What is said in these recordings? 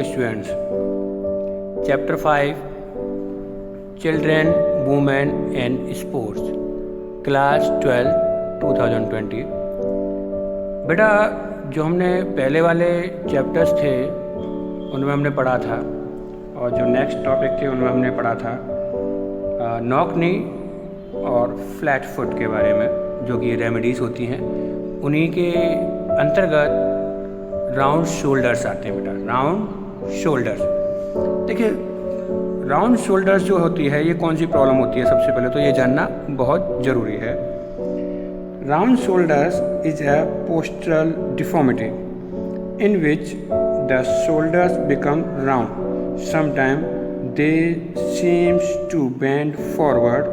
students. Chapter 5 Children, Women and Sports. Class 12 2020. बेटा जो हमने पहले वाले चैप्टर्स थे उनमें हमने पढ़ा था और जो नेक्स्ट टॉपिक थे उनमें हमने पढ़ा था नॉक नी और फ्लैट फुट के बारे में, जो कि रेमेडीज़ होती हैं। उन्हीं के अंतर्गत राउंड शोल्डर्स आते हैं बेटा। राउंड शोल्डर्स, देखिए राउंड शोल्डर्स जो होती है ये कौन सी प्रॉब्लम होती है, सबसे पहले तो ये जानना बहुत ज़रूरी है। Round shoulders is a postural deformity in which the shoulders become round. Sometime they seems to bend forward,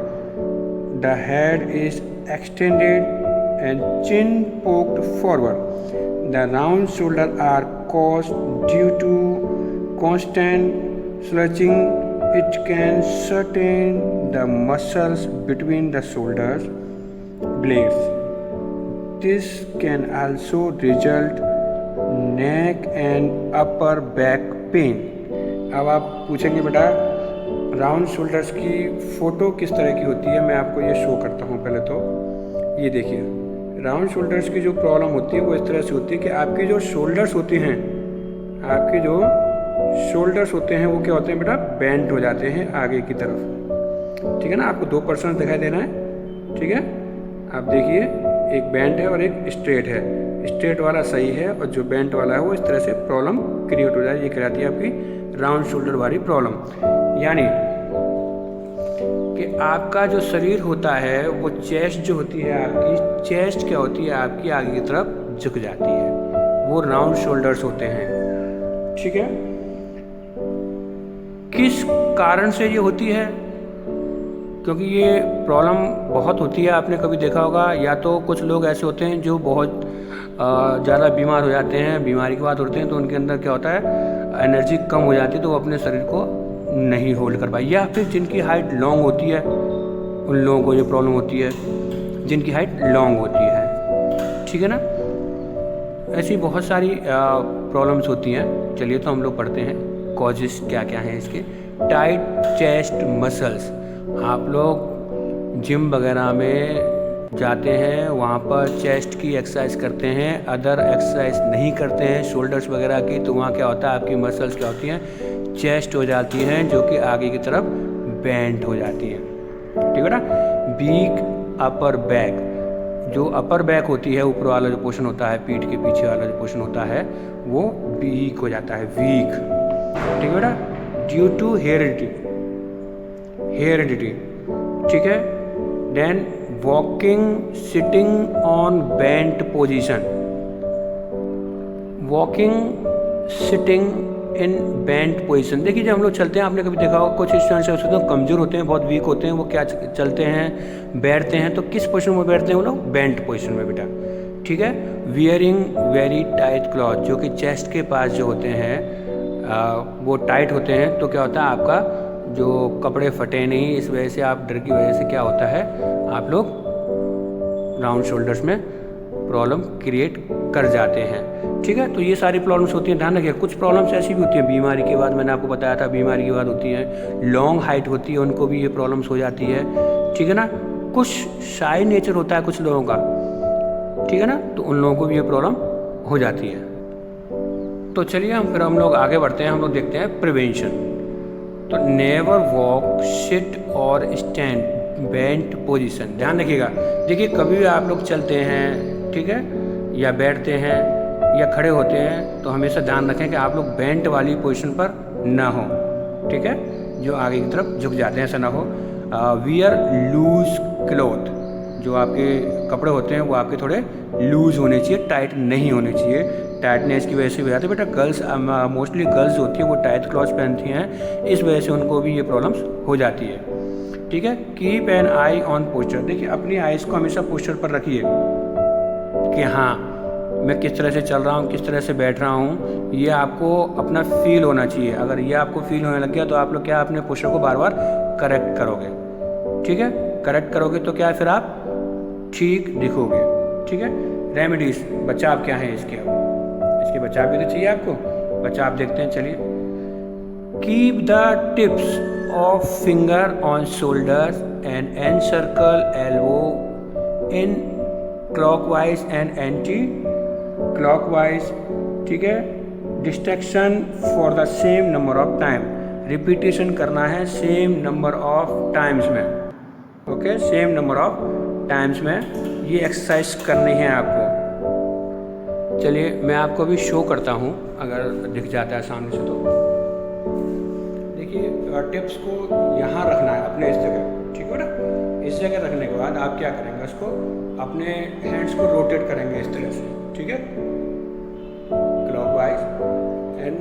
the head is extended and chin poked forward. The round shoulders are caused due to constant slouching. It can shorten the muscles between the shoulders blades. This can also result neck and upper back pain. अब आप पूछेंगे बेटा round shoulders की photo किस तरह की होती है, मैं आपको ये शो करता हूँ। पहले तो ये देखिए, राउंड शोल्डर्स की जो प्रॉब्लम होती है वो इस तरह से होती है कि आपके जो शोल्डर्स होते हैं, आपके जो शोल्डर्स होते हैं वो क्या होते हैं बेटा, बेंट हो जाते हैं आगे की तरफ। ठीक है ना, आपको 2% दिखाई दे रहा है। ठीक है, आप देखिए एक बेंट है और एक स्ट्रेट है। स्ट्रेट वाला सही है और जो बेंट वाला है वो इस तरह से प्रॉब्लम क्रिएट हो जाए, ये कहलाती है आपकी राउंड शोल्डर वाली प्रॉब्लम। यानी कि आपका जो शरीर होता है वो चेस्ट जो होती है आपकी, चेस्ट क्या होती है आपकी आगे की तरफ झुक जाती है, वो राउंड शोल्डर्स होते हैं। ठीक है, किस कारण से ये होती है, क्योंकि ये प्रॉब्लम बहुत होती है। आपने कभी देखा होगा, या तो कुछ लोग ऐसे होते हैं जो बहुत ज़्यादा बीमार हो जाते हैं, बीमारी की बात होते हैं तो उनके अंदर क्या होता है, एनर्जी कम हो जाती है तो वो अपने शरीर को नहीं होल्ड कर पाए। या फिर जिनकी हाइट लॉन्ग होती है उन लोगों को ये प्रॉब्लम होती है, जिनकी हाइट लॉन्ग होती है। ठीक है ना, ऐसी बहुत सारी प्रॉब्लम्स होती हैं। चलिए तो हम लोग पढ़ते हैं कॉजेस क्या क्या हैं इसके। टाइट चेस्ट मसल्स, आप लोग जिम वगैरह में जाते हैं, वहाँ पर चेस्ट की एक्सरसाइज करते हैं, अदर एक्सरसाइज नहीं करते हैं शोल्डर्स वगैरह की, तो वहाँ क्या होता है आपकी मसल्स क्या होती हैं, चेस्ट हो जाती हैं जो कि आगे की तरफ बेंड हो जाती हैं। ठीक है ना। वीक अपर बैक, जो अपर बैक होती है, ऊपर वाला जो पोर्शन होता है, पीठ के पीछे वाला जो पोर्शन होता है वो वीक हो जाता है, वीक। ठीक है बेटा, ड्यू टू हेरिडिटी। ठीक है। Then walking sitting on bent position, walking sitting in bent position. देखिए जब हम लोग चलते हैं, आपने कभी देखा होगा कुछ स्टूडेंट्स ऐसे तो कमज़ोर होते हैं, बहुत वीक होते हैं, वो क्या चलते हैं, बैठते हैं, तो किस पोजीशन में बैठते हैं वो लोग, बेंट पोजीशन में बेटा। ठीक है। वियरिंग वेरी टाइट क्लॉथ, जो कि चेस्ट के पास जो होते हैं वो टाइट होते हैं, तो क्या होता है आपका जो कपड़े फटे नहीं, इस वजह से आप डर की वजह से क्या होता है आप लोग राउंड शोल्डर्स में प्रॉब्लम क्रिएट कर जाते हैं। ठीक है, तो ये सारी प्रॉब्लम्स होती हैं, ध्यान रखिए। कुछ प्रॉब्लम्स ऐसी भी होती हैं बीमारी के बाद, मैंने आपको बताया था बीमारी के बाद होती है। लॉन्ग हाइट होती है उनको भी ये प्रॉब्लम्स हो जाती है। ठीक है ना। कुछ शाई नेचर होता है कुछ लोगों का, ठीक है ना, तो उन लोगों को भी ये प्रॉब्लम हो जाती है। तो चलिए हम लोग आगे बढ़ते हैं, हम लोग देखते हैं प्रिवेंशन। तो नेवर वॉक सिट और स्टैंड बेंट पोजीशन, ध्यान रखिएगा। देखिए कभी भी आप लोग चलते हैं, ठीक है, या बैठते हैं या खड़े होते हैं, तो हमेशा ध्यान रखें कि आप लोग बेंट वाली पोजीशन पर ना हो। ठीक है, जो आगे की तरफ झुक जाते हैं ऐसा ना हो। वियर लूज क्लोथ, जो आपके कपड़े होते हैं वो आपके थोड़े लूज होने चाहिए, टाइट नहीं होने चाहिए। टाइटनेस की वजह से भी आती है बेटा, गर्ल्स मोस्टली गर्ल्स होती है वो टाइट क्लॉथ्स पहनती हैं, इस वजह से उनको भी ये प्रॉब्लम्स हो जाती है। ठीक है। Keep an I on posture, देखिए अपनी आइज़ को हमेशा पोस्चर पर रखिए कि हाँ मैं किस तरह से चल रहा हूँ, किस तरह से बैठ रहा हूँ, ये आपको अपना फील होना चाहिए। अगर ये आपको फील होने लग गया तो आप लोग क्या अपने पोस्चर को बार बार करेक्ट करोगे। ठीक है, करेक्ट करोगे तो क्या फिर आप ठीक दिखोगे। ठीक है। रेमेडीज, बचाव क्या है इसके, इसके बचाव भी तो चाहिए आपको। बचाव देखते हैं, चलिए। Keep the tips of finger on shoulders and encircle elbow in clockwise and anti clockwise. ठीक है, distraction for the same number of time, repetition करना है सेम नंबर ऑफ टाइम्स में। Okay, same number of times में ये exercise करनी है आपको। चलिए मैं आपको अभी शो करता हूँ, अगर दिख जाता है सामने से तो देखिए। टिप्स को यहाँ रखना है अपने इस जगह, ठीक है ना। इस जगह रखने के बाद आप क्या करेंगे, उसको अपने हैंड्स को रोटेट करेंगे इस तरह से, ठीक है, clockwise and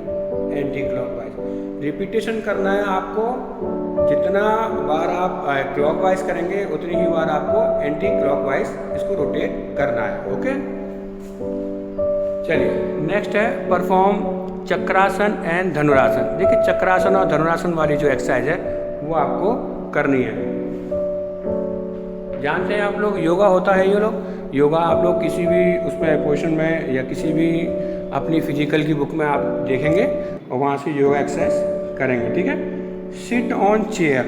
anti clockwise. Repetition करना है आपको, जितना बार आप क्लॉकवाइज करेंगे उतनी ही बार आपको एंटी क्लॉकवाइज इसको रोटेट करना है। ओके, चलिए नेक्स्ट है परफॉर्म चक्रासन एंड धनुरासन। देखिए चक्रासन और धनुरासन वाली जो एक्सरसाइज है वो आपको करनी है। जानते हैं आप लोग योगा होता है, ये लोग योगा आप लोग किसी भी उसमें पोजीशन में या किसी भी अपनी फिजिकल की बुक में आप देखेंगे और वहाँ से योगा एक्सरसाइज करेंगे। ठीक है, sit on chair,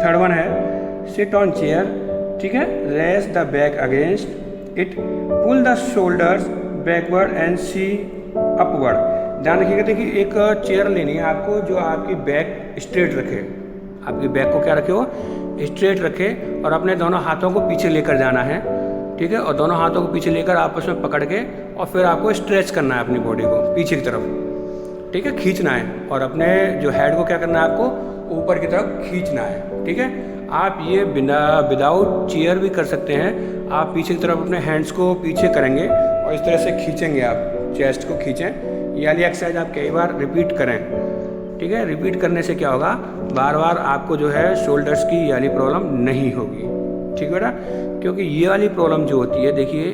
third one है सिट ऑन चेयर। ठीक है, rest the back against it, pull the shoulders backward and see upward. ध्यान रखिएगा, देखिए एक चेयर लेनी है आपको जो आपकी बैक स्ट्रेट रखे, आपकी बैक को क्या रखे हो, स्ट्रेट रखे, और अपने दोनों हाथों को पीछे लेकर जाना है। ठीक है, और दोनों हाथों को पीछे लेकर आपस में पकड़ के और फिर आपको स्ट्रेच करना है अपनी बॉडी को पीछे की तरफ। ठीक है, खींचना है, और अपने जो हेड को क्या करना है, आपको ऊपर की तरफ खींचना है। ठीक है, आप ये विदाउट चेयर भी कर सकते हैं। आप पीछे की तरफ अपने हैंड्स को पीछे करेंगे और इस तरह से खींचेंगे, आप चेस्ट को खींचें। ये वाली एक्सरसाइज आप कई बार रिपीट करें। ठीक है, रिपीट करने से क्या होगा, बार बार आपको जो है शोल्डर्स की ये वाली प्रॉब्लम नहीं होगी। ठीक है बेटा, क्योंकि ये वाली प्रॉब्लम जो होती है, देखिए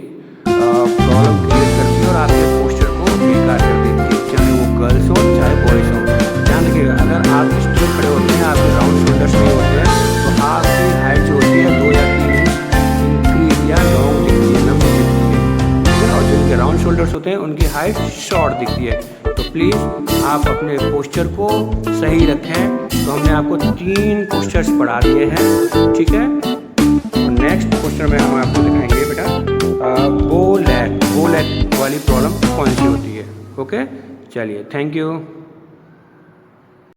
प्रॉब्लम क्रिएट करती है और आपके पोस्चर को बेकार कर देती है, चाहे वो गर्ल्स हो चाहे बॉयज़ हो। ध्यान रखिएगा, अगर आप स्ट्रेट खड़े होते हैं, आपके राउंड शोल्डर्स नहीं होते हैं, तो आपकी हाइट जो होती है 2 या 3 इंच इंक्रीज या लॉन्ग दिखती है, लंबी दिखती है। ठीक है, और जिनके राउंड शोल्डर्स होते हैं उनकी हाइट शॉर्ट दिखती है। तो प्लीज़ आप अपने पोस्चर को सही रखें। तो हमने आपको 3 पोस्चर्स पढ़ा दिए हैं। ठीक है, नेक्स्ट क्वेश्चन में हम आपको दिखाएंगे बेटा बो लेग वाली प्रॉब्लम कौन सी होती है। ओके, चलिए, थैंक यू।